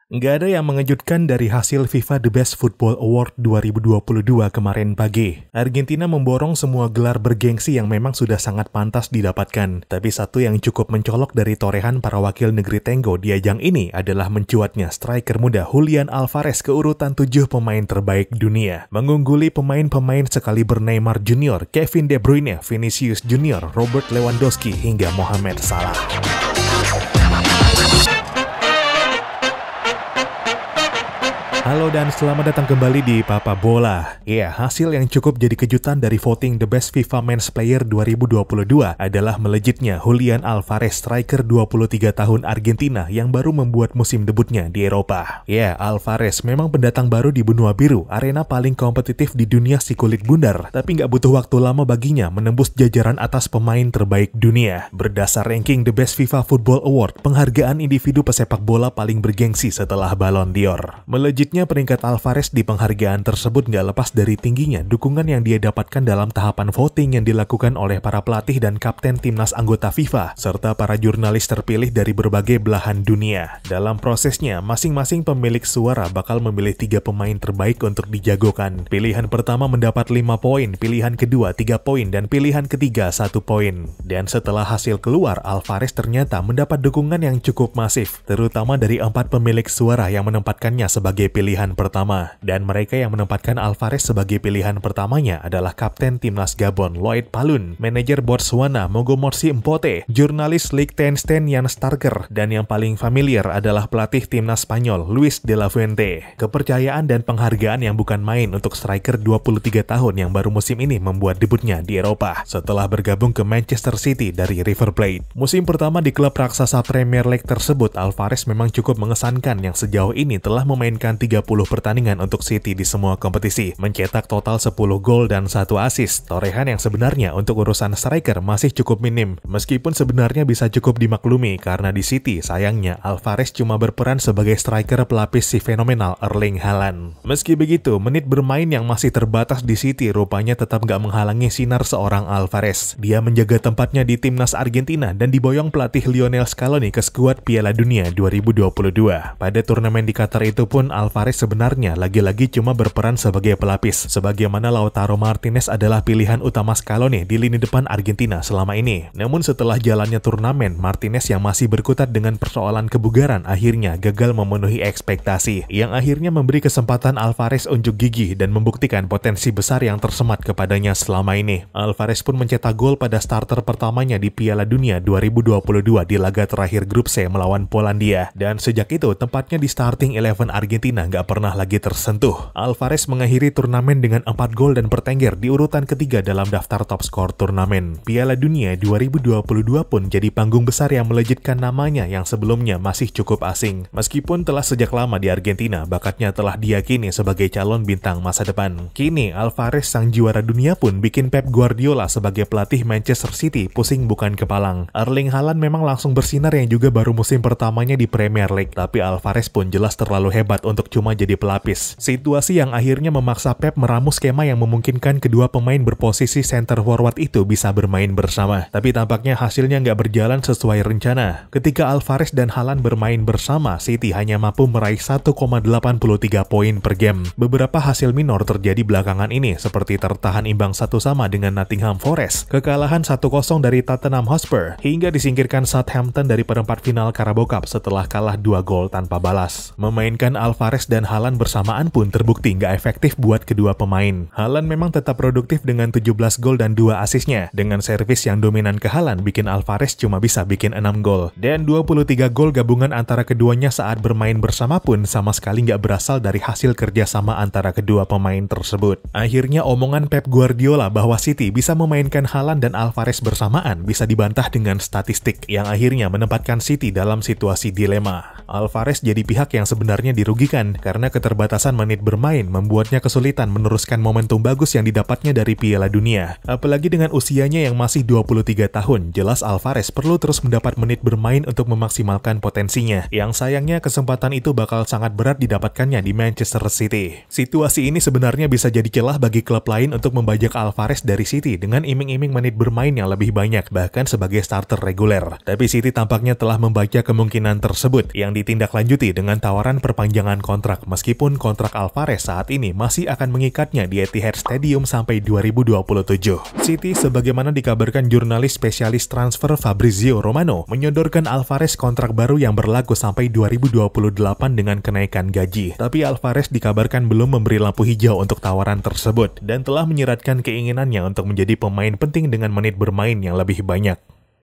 Nggak ada yang mengejutkan dari hasil FIFA The Best Football Award 2022 kemarin pagi. Argentina memborong semua gelar bergengsi yang memang sudah sangat pantas didapatkan. Tapi satu yang cukup mencolok dari torehan para wakil negeri Tenggo di ajang ini adalah mencuatnya striker muda Julian Alvarez ke urutan 7 pemain terbaik dunia. Mengungguli pemain-pemain sekaliber Neymar Junior, Kevin De Bruyne, Vinicius Junior, Robert Lewandowski, hingga Mohamed Salah. Halo dan selamat datang kembali di Papa Bola. Ya, hasil yang cukup jadi kejutan dari voting The Best FIFA Men's Player 2022 adalah melejitnya Julian Alvarez, striker 23 tahun Argentina yang baru membuat musim debutnya di Eropa. Ya, Alvarez memang pendatang baru di benua biru, arena paling kompetitif di dunia si kulit bundar, tapi nggak butuh waktu lama baginya menembus jajaran atas pemain terbaik dunia. Berdasar ranking The Best FIFA Football Award, penghargaan individu pesepak bola paling bergengsi setelah Ballon d'Or. Melejitnya peringkat Alvarez di penghargaan tersebut nggak lepas dari tingginya dukungan yang dia dapatkan dalam tahapan voting yang dilakukan oleh para pelatih dan kapten timnas anggota FIFA, serta para jurnalis terpilih dari berbagai belahan dunia. Dalam prosesnya, masing-masing pemilik suara bakal memilih 3 pemain terbaik untuk dijagokan. Pilihan pertama mendapat 5 poin, pilihan kedua 3 poin, dan pilihan ketiga 1 poin. Dan setelah hasil keluar, Alvarez ternyata mendapat dukungan yang cukup masif, terutama dari 4 pemilik suara yang menempatkannya sebagai pilihan pertama. Dan mereka yang menempatkan Alvarez sebagai pilihan pertamanya adalah Kapten Timnas Gabon Loïc Palun, manajer Botswana Mogomotsi Mpote, jurnalis Liechtenstein Jan Starker, dan yang paling familiar adalah pelatih Timnas Spanyol Luis de la Fuente. Kepercayaan dan penghargaan yang bukan main untuk striker 23 tahun yang baru musim ini membuat debutnya di Eropa setelah bergabung ke Manchester City dari River Plate. Musim pertama di klub raksasa Premier League tersebut, Alvarez memang cukup mengesankan yang sejauh ini telah memainkan 30 pertandingan untuk City di semua kompetisi, mencetak total 10 gol dan 1 assist. Torehan yang sebenarnya untuk urusan striker masih cukup minim, meskipun sebenarnya bisa cukup dimaklumi karena di City sayangnya Alvarez cuma berperan sebagai striker pelapis si fenomenal Erling Haaland. Meski begitu, menit bermain yang masih terbatas di City rupanya tetap gak menghalangi sinar seorang Alvarez. Dia menjaga tempatnya di timnas Argentina dan diboyong pelatih Lionel Scaloni ke skuad Piala Dunia 2022. Pada turnamen di Qatar itu pun Alvarez sebenarnya lagi-lagi cuma berperan sebagai pelapis, sebagaimana Lautaro Martinez adalah pilihan utama Scaloni di lini depan Argentina selama ini. Namun setelah jalannya turnamen, Martinez yang masih berkutat dengan persoalan kebugaran akhirnya gagal memenuhi ekspektasi, yang akhirnya memberi kesempatan Alvarez unjuk gigi dan membuktikan potensi besar yang tersemat kepadanya selama ini. Alvarez pun mencetak gol pada starter pertamanya di Piala Dunia 2022 di laga terakhir grup C melawan Polandia, dan sejak itu tempatnya di starting 11 Argentina nggak pernah lagi tersentuh. Alvarez mengakhiri turnamen dengan 4 gol dan bertengger di urutan ketiga dalam daftar top skor turnamen. Piala Dunia 2022 pun jadi panggung besar yang melejitkan namanya yang sebelumnya masih cukup asing. Meskipun telah sejak lama di Argentina, bakatnya telah diyakini sebagai calon bintang masa depan. Kini Alvarez sang juara dunia pun bikin Pep Guardiola sebagai pelatih Manchester City pusing bukan kepalang. Erling Haaland memang langsung bersinar yang juga baru musim pertamanya di Premier League, tapi Alvarez pun jelas terlalu hebat untuk cuma jadi pelapis. Situasi yang akhirnya memaksa Pep meramu skema yang memungkinkan kedua pemain berposisi center forward itu bisa bermain bersama. Tapi tampaknya hasilnya nggak berjalan sesuai rencana. Ketika Alvarez dan Haaland bermain bersama, City hanya mampu meraih 1,83 poin per game. Beberapa hasil minor terjadi belakangan ini, seperti tertahan imbang 1-1 dengan Nottingham Forest, kekalahan 1-0 dari Tottenham Hotspur, hingga disingkirkan Southampton dari perempat final Carabao Cup setelah kalah 2 gol tanpa balas. Memainkan Alvarez dan Haaland bersamaan pun terbukti nggak efektif buat kedua pemain. Haaland memang tetap produktif dengan 17 gol dan 2 asisnya. Dengan servis yang dominan ke Haaland bikin Alvarez cuma bisa bikin 6 gol. Dan 23 gol gabungan antara keduanya saat bermain bersama pun sama sekali nggak berasal dari hasil kerjasama antara kedua pemain tersebut. Akhirnya omongan Pep Guardiola bahwa City bisa memainkan Haaland dan Alvarez bersamaan bisa dibantah dengan statistik, yang akhirnya menempatkan City dalam situasi dilema. Alvarez jadi pihak yang sebenarnya dirugikan karena keterbatasan menit bermain membuatnya kesulitan meneruskan momentum bagus yang didapatnya dari Piala Dunia. Apalagi dengan usianya yang masih 23 tahun, jelas Alvarez perlu terus mendapat menit bermain untuk memaksimalkan potensinya. Yang sayangnya kesempatan itu bakal sangat berat didapatkannya di Manchester City. Situasi ini sebenarnya bisa jadi celah bagi klub lain untuk membajak Alvarez dari City dengan iming-iming menit bermain yang lebih banyak, bahkan sebagai starter reguler. Tapi City tampaknya telah membaca kemungkinan tersebut yang ditindaklanjuti dengan tawaran perpanjangan kontrak, meskipun kontrak Alvarez saat ini masih akan mengikatnya di Etihad Stadium sampai 2027. City, sebagaimana dikabarkan jurnalis spesialis transfer Fabrizio Romano, menyodorkan Alvarez kontrak baru yang berlaku sampai 2028 dengan kenaikan gaji. Tapi Alvarez dikabarkan belum memberi lampu hijau untuk tawaran tersebut dan telah menyiratkan keinginannya untuk menjadi pemain penting dengan menit bermain yang lebih banyak.